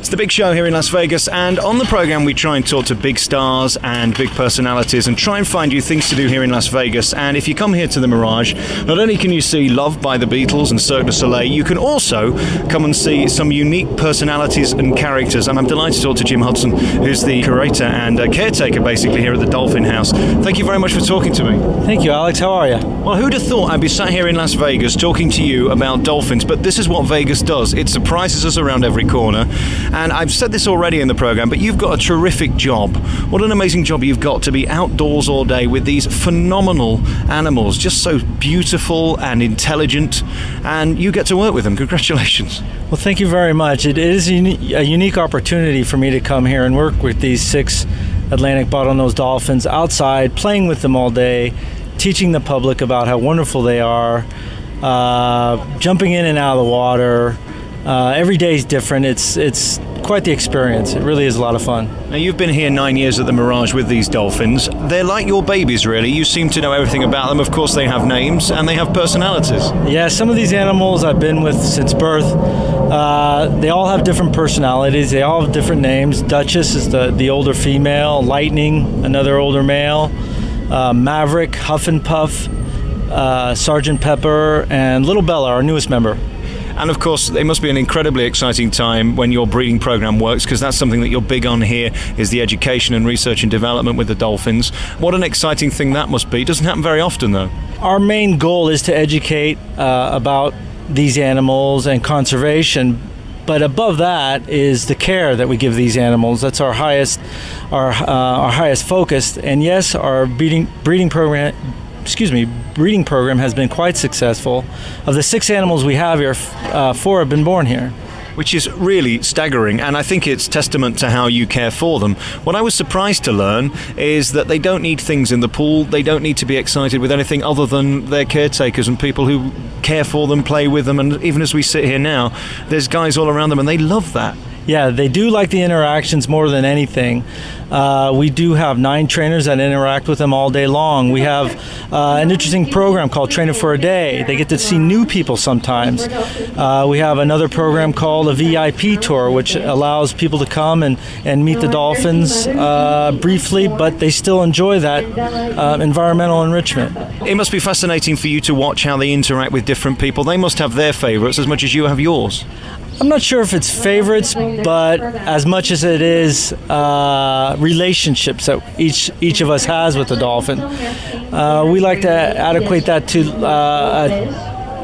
It's the big show here in Las Vegas, and on the program we try and talk to big stars and big personalities and try and find you things to do here in Las Vegas. And if you come here to the Mirage, not only can you see Love by the Beatles and Cirque du Soleil, you can also come and see some unique personalities and characters. And I'm delighted to talk to Jim Hudson, who's the curator and caretaker basically here at the Dolphin House. Thank you very much for talking to me. Thank you, Alex. How are you? Well, who'd have thought I'd be sat here in Las Vegas talking to you about dolphins, but this is what Vegas does. It surprises us around every corner. And I've said this already in the program, but you've got a terrific job. What an amazing job you've got to be outdoors all day with these phenomenal animals, just so beautiful and intelligent, and you get to work with them. Congratulations. Well, thank you very much. It is a unique opportunity for me to come here and work with these 6 Atlantic bottlenose dolphins outside, playing with them all day, teaching the public about how wonderful they are, jumping in and out of the water. Every day is different. It's quite the experience. It really is a lot of fun. Now, you've been here 9 years at the Mirage with these dolphins. They're like your babies, really. You seem to know everything about them. Of course, they have names and they have personalities. Yeah, some of these animals I've been with since birth. They all have different personalities. They all have different names. Duchess is the older female. Lightning, another older male. Maverick, Huff and Puff, Sergeant Pepper, and Little Bella, our newest member. And of course, it must be an incredibly exciting time when your breeding program works, because that's something that you're big on here, is the education and research and development with the dolphins. What an exciting thing that must be. It doesn't happen very often, though. Our main goal is to educate about these animals and conservation. But above that is the care that we give these animals. That's our highest focus. And yes, our breeding program has been quite successful. Of the 6 animals we have here, 4 have been born here. Which is really staggering, and I think it's testament to how you care for them. What I was surprised to learn is that they don't need things in the pool. They don't need to be excited with anything other than their caretakers and people who care for them, play with them. And even as we sit here now, there's guys all around them, and they love that. Yeah, they do like the interactions more than anything. We do have 9 trainers that interact with them all day long. We have an interesting program called Trainer for a Day. They get to see new people sometimes. We have another program called a VIP tour, which allows people to come and meet the dolphins briefly, but they still enjoy that environmental enrichment. It must be fascinating for you to watch how they interact with different people. They must have their favorites as much as you have yours. I'm not sure if it's favorites, but as much as it is relationships that each of us has with the dolphin. We like to adequate that to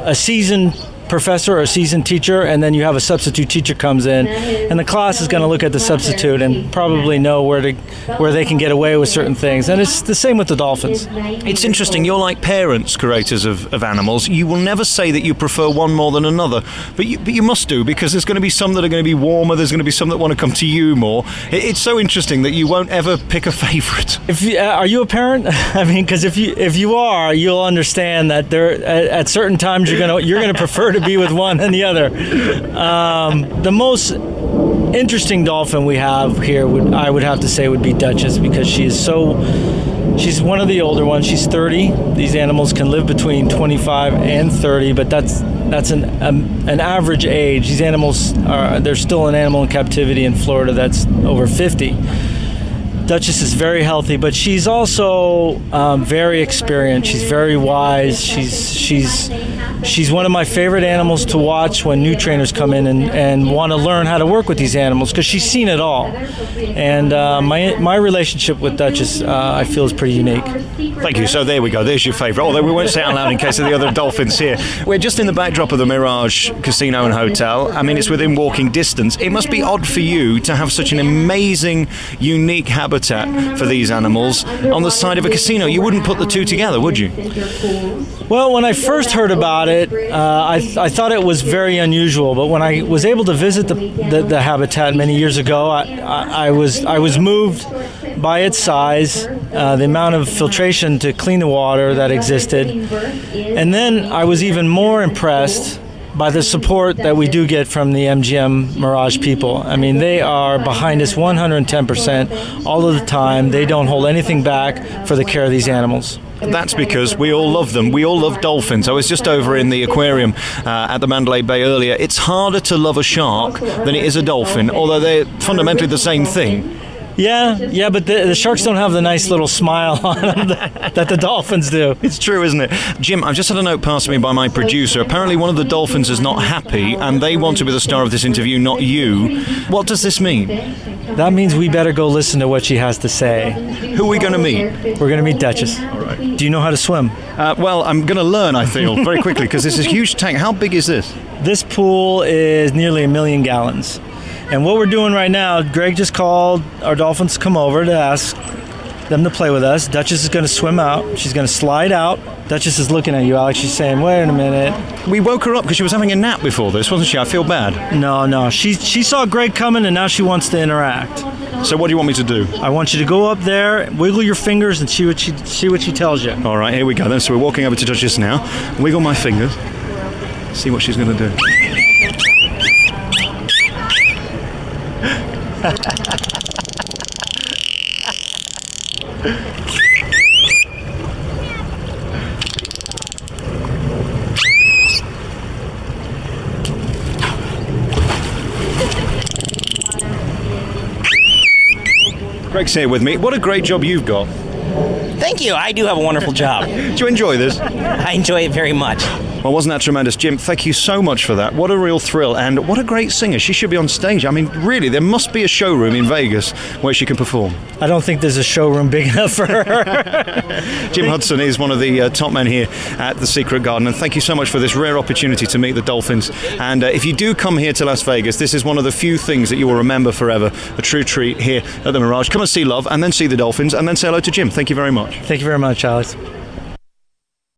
a seasoned professor or a seasoned teacher, and then you have a substitute teacher comes in, and the class is going to look at the substitute and probably know where they can get away with certain things. And it's the same with the dolphins. It's interesting. You're like parents, curators of animals. You will never say that you prefer one more than another, but you must do, because there's going to be some that are going to be warmer. There's going to be some that want to come to you more. It's so interesting that you won't ever pick a favorite. Are you a parent? I mean, because if you are, you'll understand that there at certain times you're gonna prefer to be with one and the other. The most interesting dolphin we have here I would have to say would be Duchess, because she's one of the older ones. She's 30. These animals can live between 25 and 30, but that's an average age. These animals there's still an animal in captivity in Florida that's over 50. Duchess is very healthy, but she's also very experienced. She's very wise. She's one of my favorite animals to watch when new trainers come in and want to learn how to work with these animals, because she's seen it all. And my relationship with Duchess, I feel, is pretty unique. Thank you. So there we go. There's your favorite. Although we won't say it out loud in case of the other dolphins here. We're just in the backdrop of the Mirage Casino and Hotel. I mean, it's within walking distance. It must be odd for you to have such an amazing, unique habitat for these animals on the side of a casino. You wouldn't put the two together, would you? Well, when I first heard about it, I thought it was very unusual. But when I was able to visit the habitat many years ago, I was moved by its size, the amount of filtration to clean the water that existed. And then I was even more impressed by the support that we do get from the MGM Mirage people. I mean, they are behind us 110% all of the time. They don't hold anything back for the care of these animals. That's because we all love them. We all love dolphins. I was just over in the aquarium at the Mandalay Bay earlier. It's harder to love a shark than it is a dolphin, although they're fundamentally the same thing. Yeah, but the sharks don't have the nice little smile on them that the dolphins do. It's true, isn't it? Jim, I've just had a note passed to me by my producer. Apparently one of the dolphins is not happy, and they want to be the star of this interview, not you. What does this mean? That means we better go listen to what she has to say. Who are we going to meet? We're going to meet Duchess. All right. Do you know how to swim? Well, I'm going to learn, I feel, very quickly, because this is a huge tank. How big is this? This pool is nearly 1 million gallons. And what we're doing right now, Greg just called our dolphins to come over to ask them to play with us. Duchess is going to swim out. She's going to slide out. Duchess is looking at you, Alex. She's saying, wait a minute. We woke her up because she was having a nap before this, wasn't she? I feel bad. No. She saw Greg coming, and now she wants to interact. So what do you want me to do? I want you to go up there, wiggle your fingers, and see what she tells you. All right, here we go then. So we're walking over to Duchess now. Wiggle my fingers. See what she's going to do. Greg's here with me. What a great job you've got. Thank you. I do have a wonderful job. Do you enjoy this? I enjoy it very much. Well, wasn't that tremendous? Jim, thank you so much for that. What a real thrill, and what a great singer. She should be on stage. I mean, really, there must be a showroom in Vegas where she can perform. I don't think there's a showroom big enough for her. Jim Hudson is one of the top men here at the Secret Garden, and thank you so much for this rare opportunity to meet the dolphins. And if you do come here to Las Vegas, this is one of the few things that you will remember forever. A true treat here at the Mirage. Come and see Love, and then see the dolphins, and then say hello to Jim. Thank you very much. Thank you very much, Alex.